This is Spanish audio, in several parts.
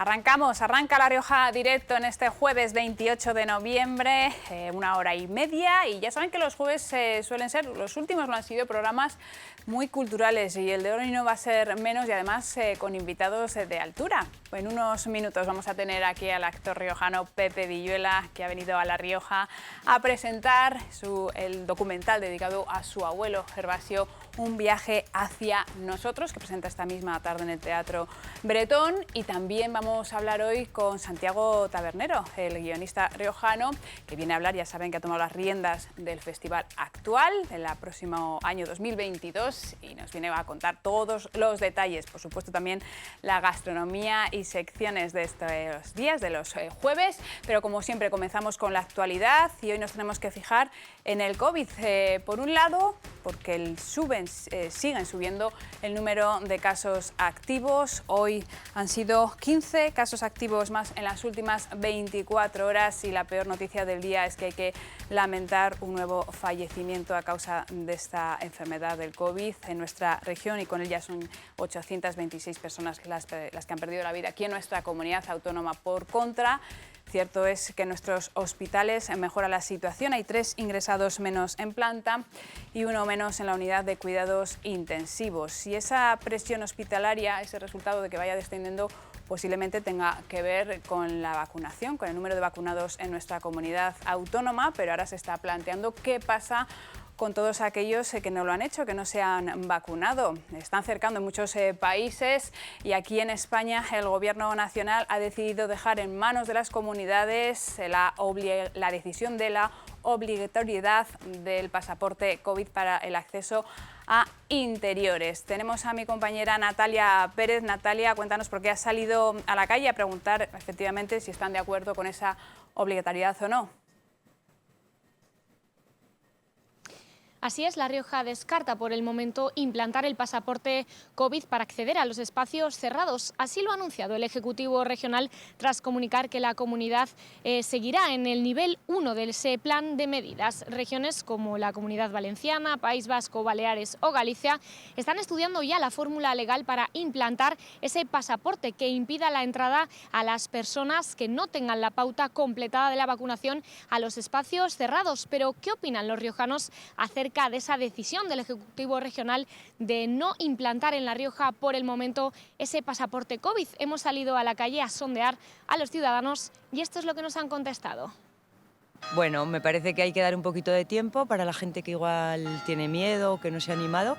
Arranca La Rioja Directo en este jueves 28 de noviembre, 1 hora y media, y ya saben que los jueves suelen ser, los últimos lo han sido, programas muy culturales, y el de hoy no va a ser menos, y además con invitados de altura. En unos minutos vamos a tener aquí al actor riojano Pepe Villuela, que ha venido a La Rioja a presentar el documental dedicado a su abuelo Gervasio, Un viaje hacia nosotros, que presenta esta misma tarde en el Teatro Bretón. Y también vamos a hablar hoy con Santiago Tabernero, el guionista riojano, que viene a hablar, ya saben que ha tomado las riendas del festival actual del próximo año 2022, y nos viene a contar todos los detalles, por supuesto también la gastronomía y secciones de estos días, de los jueves. Pero como siempre comenzamos con la actualidad, y hoy nos tenemos que fijar en el COVID. Por un lado, porque siguen subiendo el número de casos activos. Hoy han sido 15 casos activos más en las últimas 24 horas, y la peor noticia del día es que hay que lamentar un nuevo fallecimiento a causa de esta enfermedad del COVID en nuestra región, y con ella son 826 personas las que han perdido la vida aquí en nuestra comunidad autónoma. Por contra, cierto es que en nuestros hospitales mejora la situación. Hay 3 ingresados menos en planta y 1 menos en la unidad de cuidados intensivos. Y esa presión hospitalaria, ese resultado de que vaya descendiendo, posiblemente tenga que ver con la vacunación, con el número de vacunados en nuestra comunidad autónoma. Pero ahora se está planteando qué pasa con todos aquellos que no lo han hecho, que no se han vacunado. Están cercando en muchos países, y aquí en España el Gobierno nacional ha decidido dejar en manos de las comunidades la decisión de la obligatoriedad del pasaporte COVID para el acceso a interiores. Tenemos a mi compañera Natalia Pérez. Natalia, cuéntanos por qué has salido a la calle a preguntar efectivamente si están de acuerdo con esa obligatoriedad o no. Así es, La Rioja descarta por el momento implantar el pasaporte COVID para acceder a los espacios cerrados. Así lo ha anunciado el Ejecutivo Regional tras comunicar que la comunidad seguirá en el nivel 1 del plan de medidas. Regiones como la Comunidad Valenciana, País Vasco, Baleares o Galicia están estudiando ya la fórmula legal para implantar ese pasaporte que impida la entrada a las personas que no tengan la pauta completada de la vacunación a los espacios cerrados. Pero, ¿qué opinan los riojanos acerca de esa decisión del Ejecutivo Regional de no implantar en La Rioja por el momento ese pasaporte COVID? Hemos salido a la calle a sondear a los ciudadanos y esto es lo que nos han contestado. Bueno, me parece que hay que dar un poquito de tiempo para la gente que igual tiene miedo o que no se ha animado,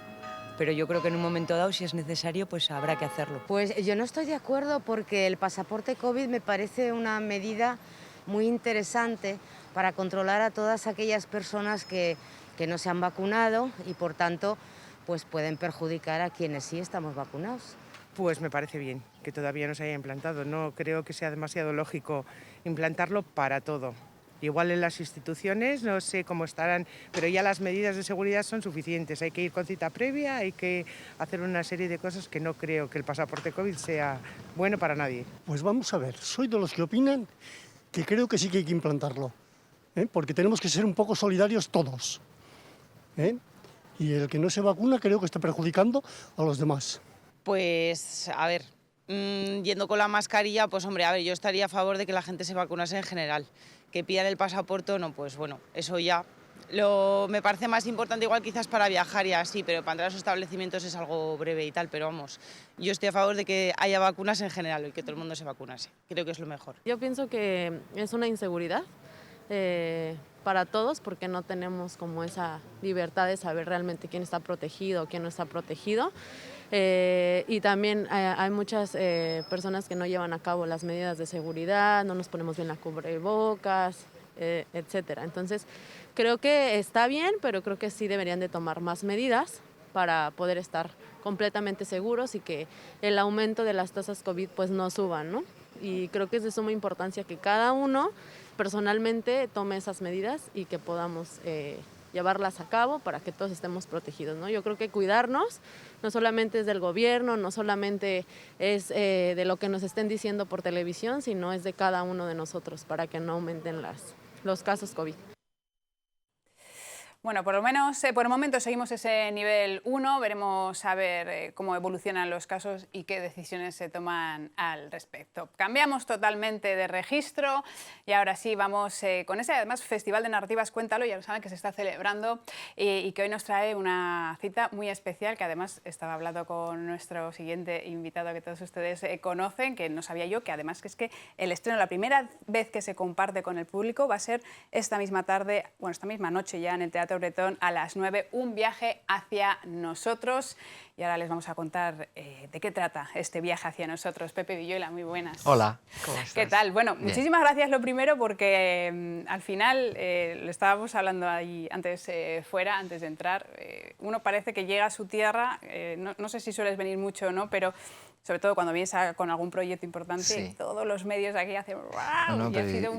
pero yo creo que en un momento dado, si es necesario, pues habrá que hacerlo. Pues yo no estoy de acuerdo, porque el pasaporte COVID me parece una medida muy interesante para controlar a todas aquellas personas que no se han vacunado, y por tanto pues pueden perjudicar a quienes sí estamos vacunados. Pues me parece bien que todavía no se haya implantado. No creo que sea demasiado lógico implantarlo para todo. Igual en las instituciones no sé cómo estarán, pero ya las medidas de seguridad son suficientes. Hay que ir con cita previa, hay que hacer una serie de cosas que no creo que el pasaporte COVID sea bueno para nadie. Pues vamos a ver, soy de los que opinan que creo que sí que hay que implantarlo, porque tenemos que ser un poco solidarios todos. Y el que no se vacuna creo que está perjudicando a los demás. Pues, a ver, yendo con la mascarilla, pues hombre, a ver, yo estaría a favor de que la gente se vacunase en general. Que pidan el pasaporte o no, pues bueno, eso ya me parece más importante igual quizás para viajar y así, pero para entrar a los establecimientos es algo breve y tal, pero vamos, yo estoy a favor de que haya vacunas en general y que todo el mundo se vacunase. Creo que es lo mejor. Yo pienso que es una inseguridad para todos, porque no tenemos como esa libertad de saber realmente quién está protegido o quién no está protegido. Y también hay muchas personas que no llevan a cabo las medidas de seguridad, no nos ponemos bien la cubrebocas, etcétera. Entonces, creo que está bien, pero creo que sí deberían de tomar más medidas para poder estar completamente seguros y que el aumento de las tasas COVID pues no suban, ¿no? Y creo que es de suma importancia que cada uno personalmente tome esas medidas y que podamos llevarlas a cabo para que todos estemos protegidos, ¿no? Yo creo que cuidarnos no solamente es del gobierno, no solamente es de lo que nos estén diciendo por televisión, sino es de cada uno de nosotros para que no aumenten los casos COVID. Bueno, por lo menos por el momento seguimos ese nivel 1, veremos a ver cómo evolucionan los casos y qué decisiones se toman al respecto. Cambiamos totalmente de registro y ahora sí vamos con ese además Festival de Narrativas Cuéntalo, ya lo saben que se está celebrando y que hoy nos trae una cita muy especial que además estaba hablando con nuestro siguiente invitado que todos ustedes conocen, que no sabía yo, que además es que el estreno, la primera vez que se comparte con el público va a ser esta misma tarde, bueno, esta misma noche ya en el Teatro Bretón a las 9, un viaje hacia nosotros. Y ahora les vamos a contar de qué trata este viaje hacia nosotros. Pepe Villuela, muy buenas. Hola, ¿cómo estás? ¿Qué tal? Bueno, Bien. muchísimas gracias lo primero porque al final, lo estábamos hablando ahí antes fuera, antes de entrar, uno parece que llega a su tierra, no sé si sueles venir mucho o no, pero sobre todo cuando vienes con algún proyecto importante, Sí. todos los medios aquí hacen ¡guau! No, Y pero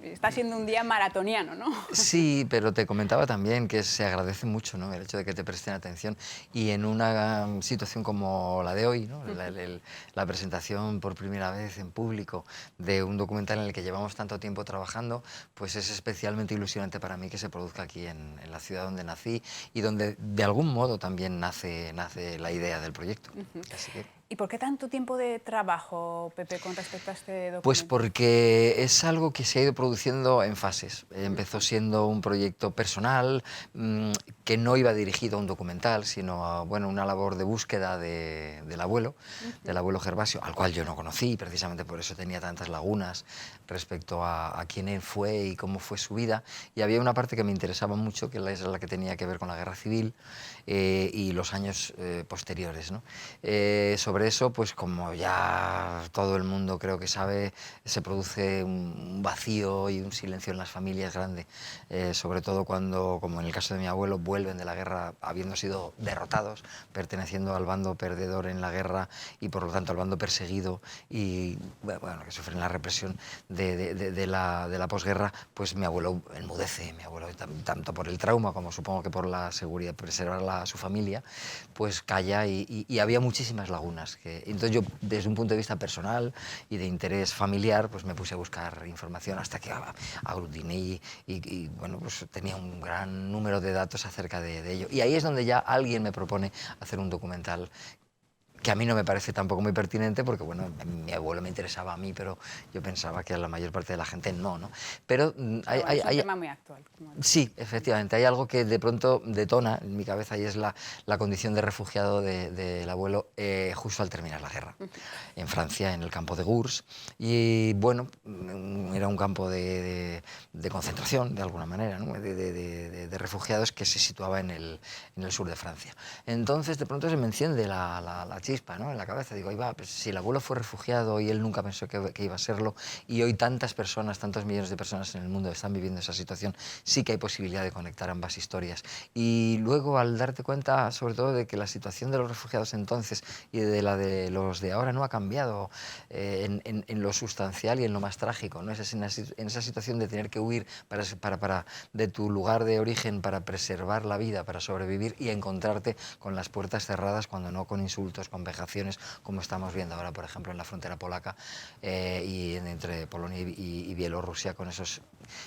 está siendo un día maratoniano, ¿no? Sí, pero te comentaba también que se agradece mucho, ¿no?, el hecho de que te presten atención y en una situación como la de hoy, ¿no?, la presentación por primera vez en público de un documental en el que llevamos tanto tiempo trabajando, pues es especialmente ilusionante para mí que se produzca aquí en la ciudad donde nací y donde de algún modo también nace la idea del proyecto. Así que... ¿Y por qué tanto tiempo de trabajo, Pepe, con respecto a este documental? Pues porque es algo que se ha ido produciendo en fases. Empezó siendo un proyecto personal que no iba dirigido a un documental, sino a una labor de búsqueda del abuelo Gervasio, al cual yo no conocí, y precisamente por eso tenía tantas lagunas respecto a quién él fue y cómo fue su vida. Y había una parte que me interesaba mucho, que es la que tenía que ver con la Guerra Civil y los años posteriores, ¿no? Sobre eso, pues como ya todo el mundo creo que sabe, se produce un vacío y un silencio en las familias grande, sobre todo cuando, como en el caso de mi abuelo, vuelven de la guerra habiendo sido derrotados, perteneciendo al bando perdedor en la guerra y por lo tanto al bando perseguido y bueno, que sufren la represión de la posguerra. Pues mi abuelo enmudece, mi abuelo tanto por el trauma como supongo que por la seguridad, preservar a su familia, pues calla y había muchísimas lagunas. Entonces yo, desde un punto de vista personal y de interés familiar, pues me puse a buscar información hasta que aglutiné y bueno, pues tenía un gran número de datos acerca de ello. Y ahí es donde ya alguien me propone hacer un documental que a mí no me parece tampoco muy pertinente porque, bueno, mi abuelo me interesaba a mí, pero yo pensaba que a la mayor parte de la gente no, ¿no? Pero es un tema muy actual. Sí, efectivamente, hay algo que de pronto detona en mi cabeza y es la condición de refugiado del abuelo justo al terminar la guerra, en Francia, en el campo de Gurs, y bueno, era un campo de concentración, de alguna manera, ¿no?, de refugiados que se situaba en el sur de Francia. Entonces, de pronto se me enciende la chispa, ¿no?, en la cabeza. Digo, pues, si el abuelo fue refugiado y él nunca pensó que iba a serlo, y hoy tantas personas, tantos millones de personas en el mundo están viviendo esa situación, sí que hay posibilidad de conectar ambas historias. Y luego, al darte cuenta, sobre todo, de que la situación de los refugiados entonces y de la de los de ahora no ha cambiado en lo sustancial y en lo más trágico, ¿no? Es en esa situación de tener que huir de tu lugar de origen para preservar la vida, para sobrevivir y encontrarte con las puertas cerradas, cuando no con insultos, con vejaciones, como estamos viendo ahora, por ejemplo, en la frontera polaca y entre Polonia y Bielorrusia, con esos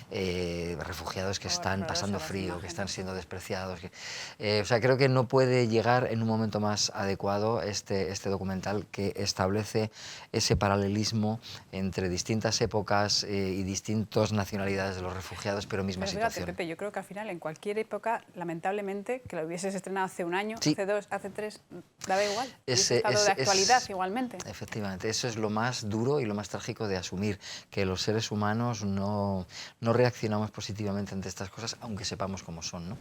refugiados que están pasando frío, que están siendo despreciados. O sea, creo que no puede llegar en un momento más adecuado este documental, que establece ese paralelismo entre distintas épocas y distintas nacionalidades de los refugiados, pero misma situación. Pepe, yo creo que al final, en cualquier época, lamentablemente, que lo hubieses estrenado hace un año, sí, hace 2, hace 3, daba igual. Es estado de actualidad igualmente. Efectivamente, eso es lo más duro y lo más trágico de asumir, que los seres humanos no reaccionamos positivamente ante estas cosas, aunque sepamos cómo son, ¿no?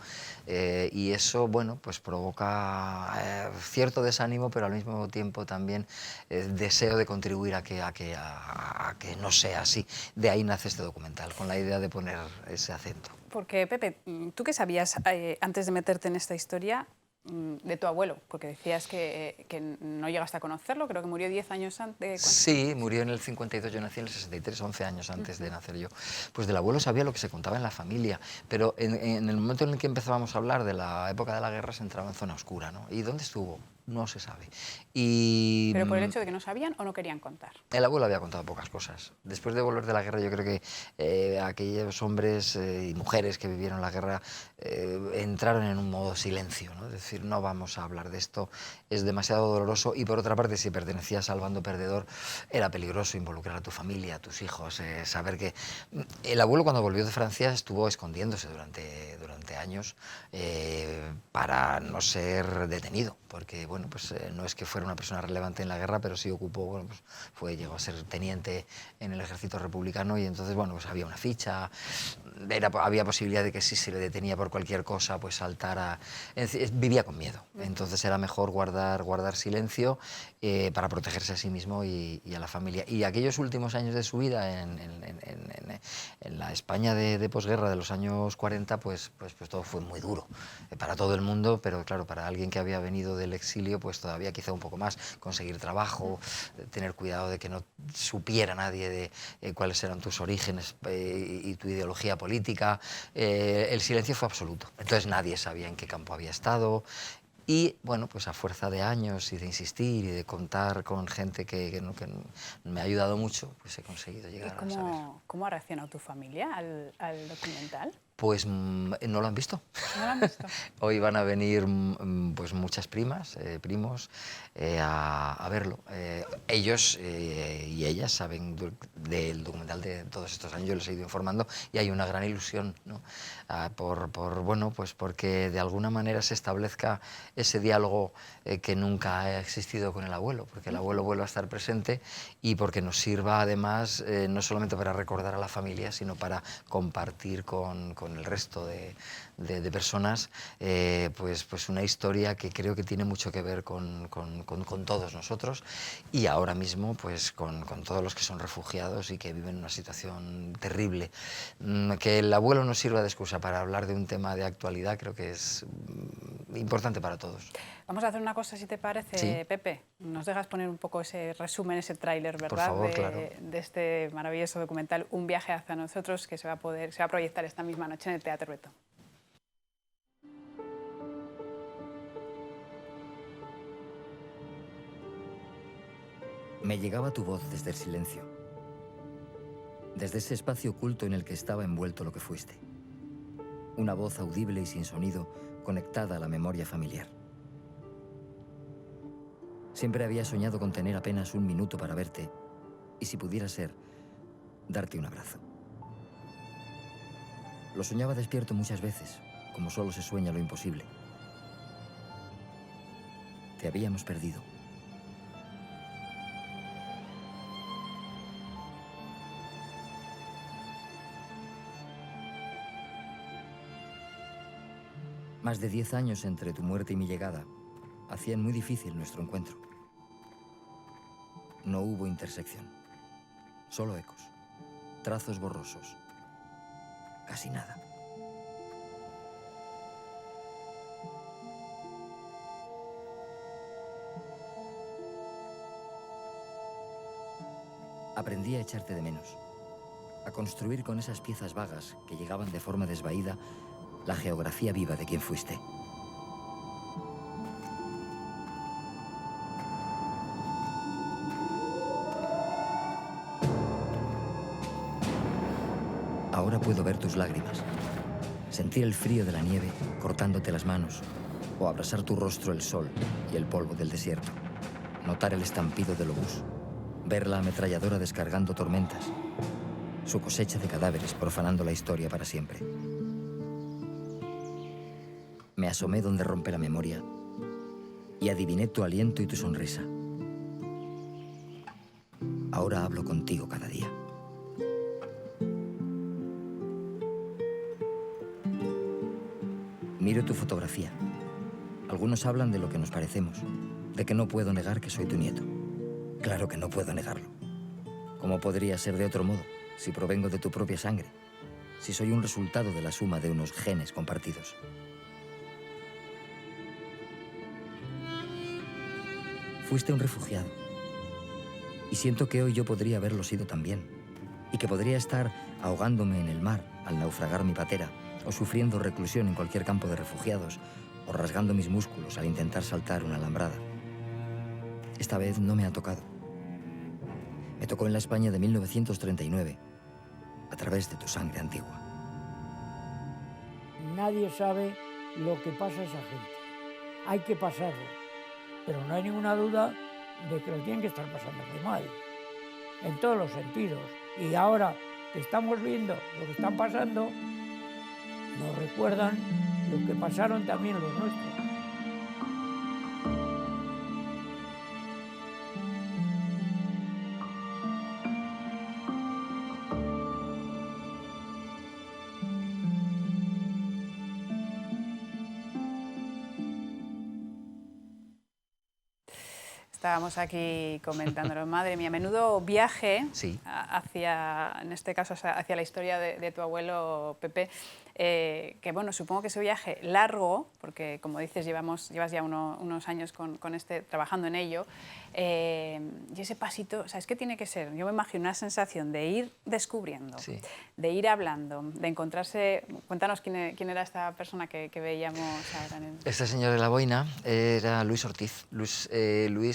Y eso, bueno, pues provoca cierto desánimo, pero al mismo tiempo también deseo de contribuir a que no sea así. De ahí nace este documental, con la idea de poner ese acento. Porque, Pepe, ¿tú qué sabías antes de meterte en esta historia de tu abuelo? Porque decías que no llegaste a conocerlo, creo que murió 10 años antes. Sí, murió en el 52, yo nací en el 63, 11 años antes de nacer yo. Pues del abuelo sabía lo que se contaba en la familia, pero en el momento en el que empezábamos a hablar de la época de la guerra se entraba en zona oscura, ¿no? ¿Y dónde estuvo? no se sabe. Y, ¿Pero por el hecho de que no sabían o no querían contar? el abuelo había contado pocas cosas. Después de volver de la guerra, yo creo que aquellos hombres y mujeres que vivieron la guerra entraron en un modo silencio, ¿no? Es decir, no vamos a hablar de esto, es demasiado doloroso. Y por otra parte, si pertenecías al bando perdedor, era peligroso involucrar a tu familia, a tus hijos, saber que... El abuelo, cuando volvió de Francia, estuvo escondiéndose durante años para no ser detenido, porque bueno, pues, no es que fuera una persona relevante en la guerra, pero sí ocupó, bueno, pues, llegó a ser teniente en el ejército republicano, y entonces bueno, pues había una ficha, había posibilidad de que si se le detenía por cualquier cosa, pues saltara, vivía con miedo. Entonces era mejor guardar silencio para protegerse a sí mismo y a la familia. Y aquellos últimos años de su vida en la España de posguerra de los años 40, pues todo fue muy duro para todo el mundo, pero claro, para alguien que había venido del exilio, pues todavía quizá un poco más, conseguir trabajo, tener cuidado de que no supiera nadie de cuáles eran tus orígenes y tu ideología política. El silencio fue absoluto, entonces nadie sabía en qué campo había estado. Y bueno, pues a fuerza de años y de insistir y de contar con gente que me ha ayudado mucho, pues he conseguido llegar a saber. ¿Cómo ha reaccionado tu familia al documental? Pues no lo han visto. ¿No lo han visto? Hoy van a venir pues muchas primas, primos, a verlo. Ellos y ellas saben del documental de todos estos años, yo les he ido informando, y hay una gran ilusión, ¿no? Bueno, pues porque de alguna manera se establezca ese diálogo que nunca ha existido con el abuelo, porque el abuelo vuelve a estar presente, y porque nos sirva además no solamente para recordar a la familia, sino para compartir con el resto de personas pues una historia que creo que tiene mucho que ver con todos nosotros, y ahora mismo pues con todos los que son refugiados y que viven una situación terrible. Que el abuelo nos sirva de excusa para hablar de un tema de actualidad creo que es importante para todos. Vamos a hacer una cosa, si te parece, sí. Pepe. Nos dejas poner un poco ese resumen, ese tráiler, ¿verdad? Por favor, claro. De este maravilloso documental, Un viaje hacia nosotros, que se va a proyectar esta misma noche en el Teatro Bretón. Me llegaba tu voz desde el silencio, desde ese espacio oculto en el que estaba envuelto lo que fuiste. Una voz audible y sin sonido, conectada a la memoria familiar. Siempre había soñado con tener apenas un minuto para verte y, si pudiera ser, darte un abrazo. Lo soñaba despierto muchas veces, como solo se sueña lo imposible. Te habíamos perdido. Más de 10 años entre tu muerte y mi llegada hacían muy difícil nuestro encuentro. No hubo intersección, solo ecos, trazos borrosos, casi nada. Aprendí a echarte de menos, a construir con esas piezas vagas que llegaban de forma desvaída la geografía viva de quien fuiste. Ahora puedo ver tus lágrimas, sentir el frío de la nieve cortándote las manos, o abrasar tu rostro el sol y el polvo del desierto, notar el estampido del obús, ver la ametralladora descargando tormentas, su cosecha de cadáveres profanando la historia para siempre. Me asomé donde rompe la memoria y adiviné tu aliento y tu sonrisa. Ahora hablo contigo cada día. Miro tu fotografía. Algunos hablan de lo que nos parecemos, de que no puedo negar que soy tu nieto. Claro que no puedo negarlo. ¿Cómo podría ser de otro modo si provengo de tu propia sangre? Si soy un resultado de la suma de unos genes compartidos. Fuiste un refugiado. Y siento que hoy yo podría haberlo sido también. Y que podría estar ahogándome en el mar al naufragar mi patera, o sufriendo reclusión en cualquier campo de refugiados, o rasgando mis músculos al intentar saltar una alambrada. Esta vez no me ha tocado. Me tocó en la España de 1939, a través de tu sangre antigua. Nadie sabe lo que pasa a esa gente. Hay que pasarlo, pero no hay ninguna duda de que lo tienen que estar pasando muy mal, en todos los sentidos. Y ahora que estamos viendo lo que están pasando, nos recuerdan lo que pasaron también los nuestros. Estábamos aquí comentándolo, madre mía, menudo viaje Sí. hacia, en este caso, hacia la historia de tu abuelo Pepe, que bueno, supongo que ese viaje largo, porque como dices, llevas ya unos años trabajando en ello, y ese pasito, o sea, es que tiene que ser, yo me imagino una sensación de ir descubriendo, Sí. de ir hablando, de encontrarse. Cuéntanos quién era esta persona que veíamos ahora. Este señor de la boina era Luis Ortiz. Luis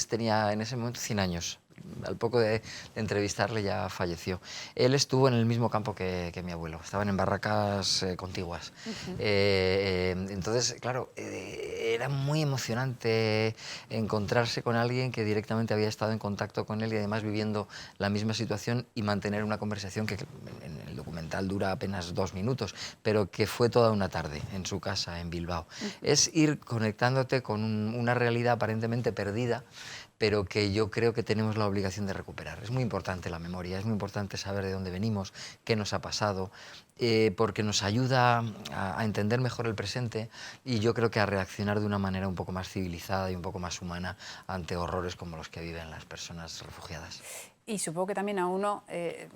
tenía en ese momento 100 años. Al poco de entrevistarle ya falleció. Él estuvo en el mismo campo que mi abuelo, estaban en barracas contiguas. Entonces, claro, era muy emocionante encontrarse con alguien que directamente había estado en contacto con él y además viviendo la misma situación y mantener una conversación que en el documental dura apenas 2 minutos, pero que fue toda una tarde en su casa en Bilbao. Es ir conectándote con una realidad aparentemente perdida, pero que yo creo que tenemos la obligación de recuperar. Es muy importante la memoria, es muy importante saber de dónde venimos, qué nos ha pasado, porque nos ayuda a entender mejor el presente y yo creo que a reaccionar de una manera un poco más civilizada y un poco más humana ante horrores como los que viven las personas refugiadas. Y supongo que también a uno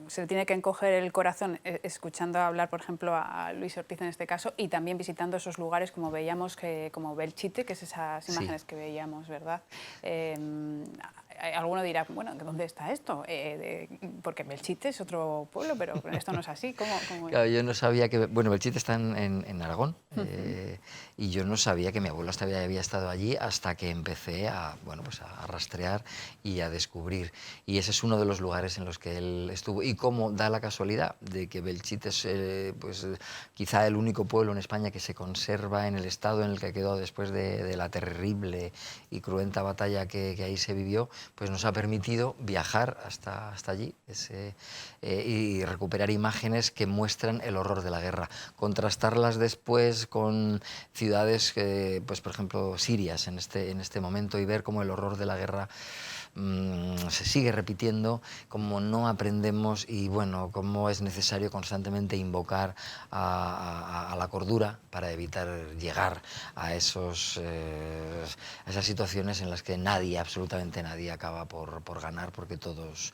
se le tiene que encoger el corazón escuchando hablar, por ejemplo, a Luis Ortiz en este caso, y también visitando esos lugares como veíamos, como Belchite, que es esas imágenes que veíamos, ¿verdad? Alguno dirá, bueno, ¿dónde está esto? Porque Belchite es otro pueblo, pero esto no es así. ¿Cómo? Claro, yo no sabía que... Bueno, Belchite está en Aragón, y yo no sabía que mi abuelo había estado allí hasta que empecé a rastrear y a descubrir. Y ese es uno de los lugares en los que él estuvo. Y como da la casualidad de que Belchite es quizá el único pueblo en España que se conserva en el estado en el que quedó después de la terrible y cruenta batalla que ahí se vivió, pues nos ha permitido viajar hasta allí y recuperar imágenes que muestran el horror de la guerra, contrastarlas después con ciudades, pues por ejemplo sirias en este momento, y ver cómo el horror de la guerra se sigue repitiendo, cómo no aprendemos y bueno, cómo es necesario constantemente invocar a la cordura para evitar llegar a esas situaciones en las que nadie, absolutamente nadie, acaba por ganar, porque todos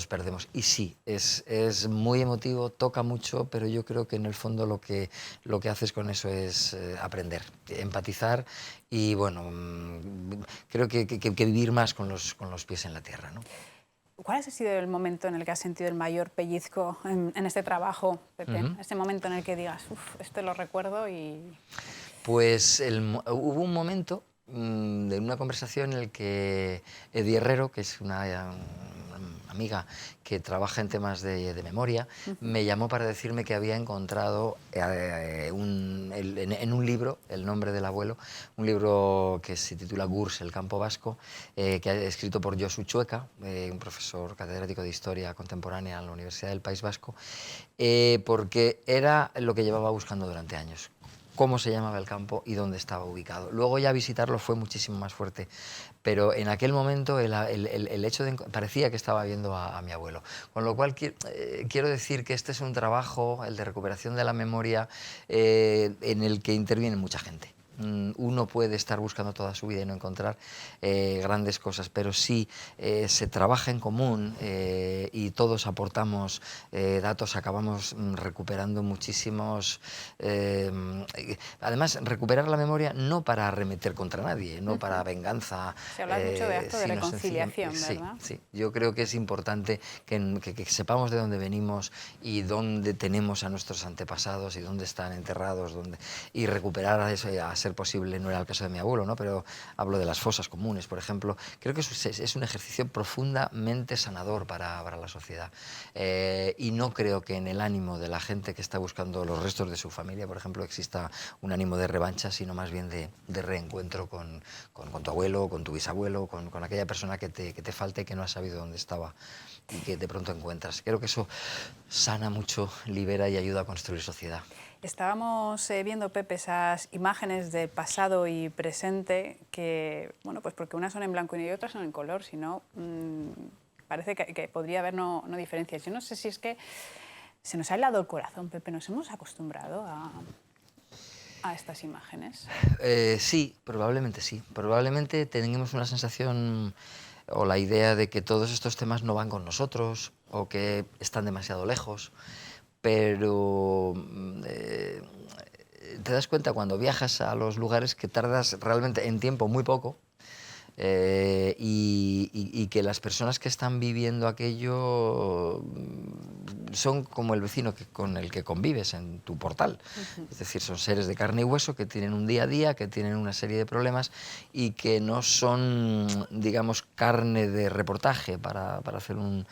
perdemos. Y sí, es muy emotivo, toca mucho, pero yo creo que en el fondo lo que haces con eso es aprender, empatizar y bueno, creo que vivir más con los pies en la tierra, ¿no? ¿Cuál ha sido el momento en el que has sentido el mayor pellizco en este trabajo, Pepe? Ese momento en el que digas, este lo recuerdo y... Pues hubo un momento de una conversación en el que Edi Herrero, que es una amiga que trabaja en temas de memoria, me llamó para decirme que había encontrado en un libro, El nombre del abuelo, un libro que se titula Gurs, el campo vasco, que ha escrito por Josu Chueca, un profesor catedrático de Historia Contemporánea en la Universidad del País Vasco, porque era lo que llevaba buscando durante años. Cómo se llamaba el campo y dónde estaba ubicado. Luego ya visitarlo fue muchísimo más fuerte, pero en aquel momento el hecho de parecía que estaba viendo a mi abuelo. Con lo cual quiero decir que este es un trabajo, el de recuperación de la memoria, en el que interviene mucha gente. Uno puede estar buscando toda su vida y no encontrar grandes cosas, pero sí se trabaja en común y todos aportamos datos, acabamos recuperando muchísimos... además, recuperar la memoria no para arremeter contra nadie, no para venganza. Se habla mucho de acto de reconciliación, ¿verdad? Sí, yo creo que es importante que sepamos de dónde venimos y dónde tenemos a nuestros antepasados y dónde están enterrados, y recuperar a ser posible, no era el caso de mi abuelo, ¿no? Pero hablo de las fosas comunes, por ejemplo. Creo que es un ejercicio profundamente sanador para la sociedad. Y no creo que en el ánimo de la gente que está buscando los restos de su familia, por ejemplo, exista un ánimo de revancha, sino más bien de reencuentro con tu abuelo, con tu bisabuelo, con aquella persona que te falta y que no has sabido dónde estaba y que de pronto encuentras. Creo que eso sana mucho, libera y ayuda a construir sociedad. Estábamos viendo, Pepe, esas imágenes de pasado y presente que, bueno, pues porque unas son en blanco y negro y otras son en color, si no, parece que podría haber no diferencias. Yo no sé si es que se nos ha helado el corazón, Pepe, nos hemos acostumbrado a estas imágenes. Sí, probablemente sí. Probablemente tenemos una sensación o la idea de que todos estos temas no van con nosotros o que están demasiado lejos, pero te das cuenta cuando viajas a los lugares que tardas realmente en tiempo muy poco y que las personas que están viviendo aquello son como el vecino con el que convives en tu portal. Es decir, son seres de carne y hueso que tienen un día a día, que tienen una serie de problemas y que no son, digamos, carne de reportaje para hacer un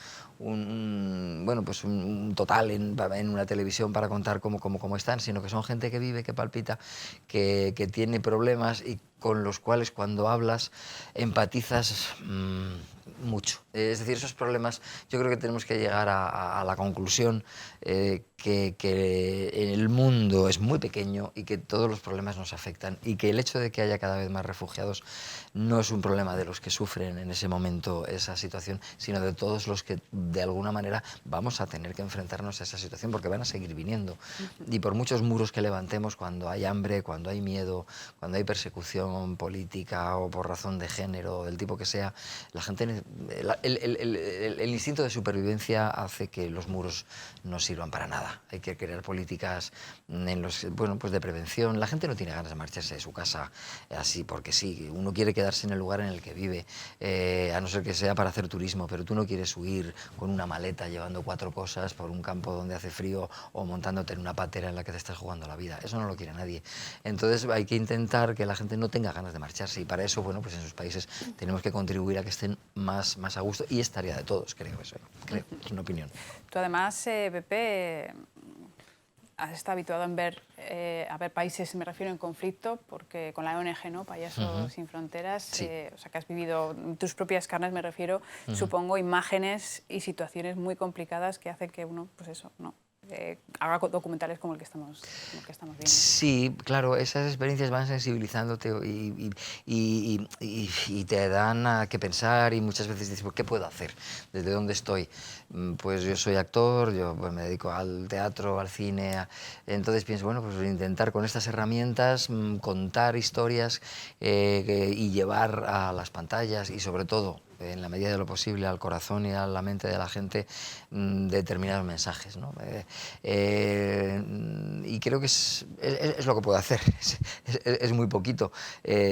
total en una televisión para contar cómo están, sino que son gente que vive, que palpita, que tiene problemas y con los cuales cuando hablas empatizas mucho. Es decir, esos problemas, yo creo que tenemos que llegar a la conclusión que el mundo es muy pequeño y que todos los problemas nos afectan y que el hecho de que haya cada vez más refugiados no es un problema de los que sufren en ese momento esa situación, sino de todos los que de alguna manera vamos a tener que enfrentarnos a esa situación porque van a seguir viniendo. Y por muchos muros que levantemos, cuando hay hambre, cuando hay miedo, cuando hay persecución política o por razón de género, del tipo que sea, la gente, el instinto de supervivencia hace que los muros no sirvan para nada. Hay que crear políticas de prevención. La gente no tiene ganas de marcharse de su casa así porque sí. Uno quiere quedarse en el lugar en el que vive, a no ser que sea para hacer turismo, pero tú no quieres huir con una maleta llevando 4 cosas por un campo donde hace frío o montándote en una patera en la que te estás jugando la vida. Eso no lo quiere nadie. Entonces hay que intentar que la gente no tenga ganas de marcharse y para eso, bueno, pues en sus países tenemos que contribuir a que estén más a gusto y es tarea de todos, creo, es una opinión. Tú además, Pepe, has estado habituado a ver países, me refiero, en conflicto, porque con la ONG, ¿no? Payasos Sin Fronteras, Sí. o sea, que has vivido en tus propias carnes, me refiero, supongo, imágenes y situaciones muy complicadas que hacen que uno, pues eso, ¿no? Haga documentales como el que estamos viendo. Sí, claro, esas experiencias van sensibilizándote y te dan a qué pensar y muchas veces dices, ¿qué puedo hacer? ¿Desde dónde estoy? Pues yo soy actor, yo pues, me dedico al teatro, al cine, entonces pienso, bueno, pues intentar con estas herramientas contar historias y llevar a las pantallas y sobre todo, en la medida de lo posible, al corazón y a la mente de la gente determinados mensajes, ¿no? Y creo que es lo que puedo hacer, es muy poquito.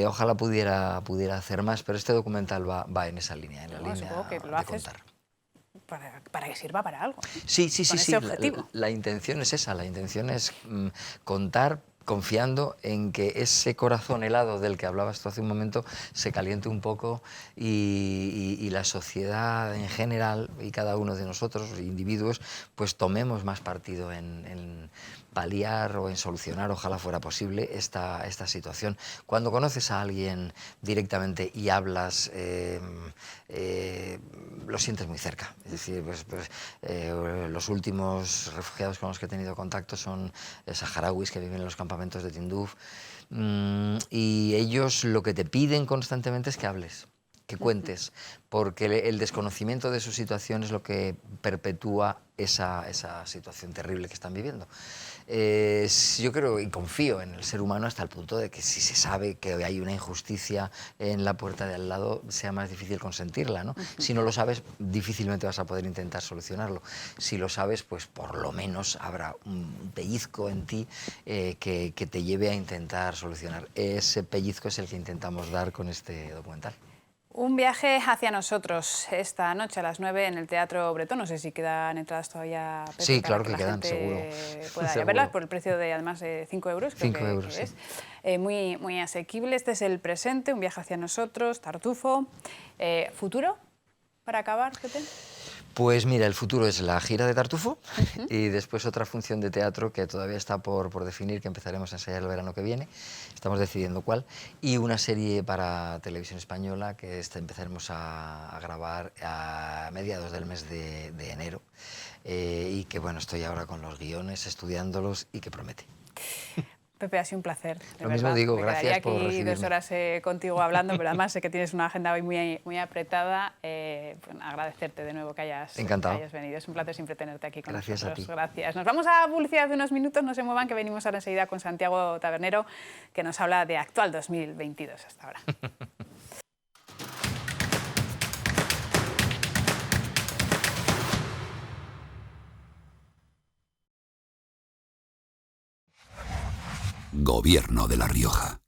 Ojalá pudiera hacer más, pero este documental va en esa línea, en la línea supongo que lo de haces contar. Para que sirva para algo. Sí, Con ese objetivo. la intención es esa, la intención es contar confiando en que ese corazón helado del que hablabas tú hace un momento se caliente un poco y la sociedad en general y cada uno de nosotros, individuos, pues tomemos más partido en paliar o en solucionar, ojalá fuera posible, esta situación. Cuando conoces a alguien directamente y hablas, lo sientes muy cerca. Es decir, los últimos refugiados con los que he tenido contacto son saharauis que viven en los campamentos de Tinduf y ellos lo que te piden constantemente es que hables, que cuentes, porque el desconocimiento de su situación es lo que perpetúa esa situación terrible que están viviendo. Yo creo y confío en el ser humano hasta el punto de que si se sabe que hay una injusticia en la puerta de al lado, sea más difícil consentirla, ¿no? Si no lo sabes, difícilmente vas a poder intentar solucionarlo. Si lo sabes, pues por lo menos habrá un pellizco en ti que te lleve a intentar solucionar. Ese pellizco es el que intentamos dar con este documental. Un viaje hacia nosotros esta noche a las 9 en el Teatro Bretón. No sé si quedan entradas todavía, Pepe, Sí, para claro que la quedan, gente seguro. pueda ir a Seguro. verlas por el precio de, además, de 5 euros. Creo 5 euros, que sí. es. Muy, muy asequible. Este es el presente, un viaje hacia nosotros, Tartufo. ¿Futuro? Para acabar, Pepe. Pues mira, el futuro es la gira de Tartufo y después otra función de teatro que todavía está por definir, que empezaremos a ensayar el verano que viene, estamos decidiendo cuál, y una serie para Televisión Española que empezaremos a grabar a mediados del mes de enero y que bueno, estoy ahora con los guiones, estudiándolos y que promete. Pepe, ha sido un placer. Lo mismo digo, Me gracias quedaría por aquí recibirme. 2 horas contigo hablando, pero además sé que tienes una agenda hoy muy apretada. Pues, agradecerte de nuevo que hayas venido. Es un placer siempre tenerte aquí con Gracias nosotros. a ti. Gracias. Nos vamos a publicidad de unos minutos, no se muevan, que venimos ahora enseguida con Santiago Tabernero, que nos habla de Actual 2022 hasta ahora. Gobierno de La Rioja.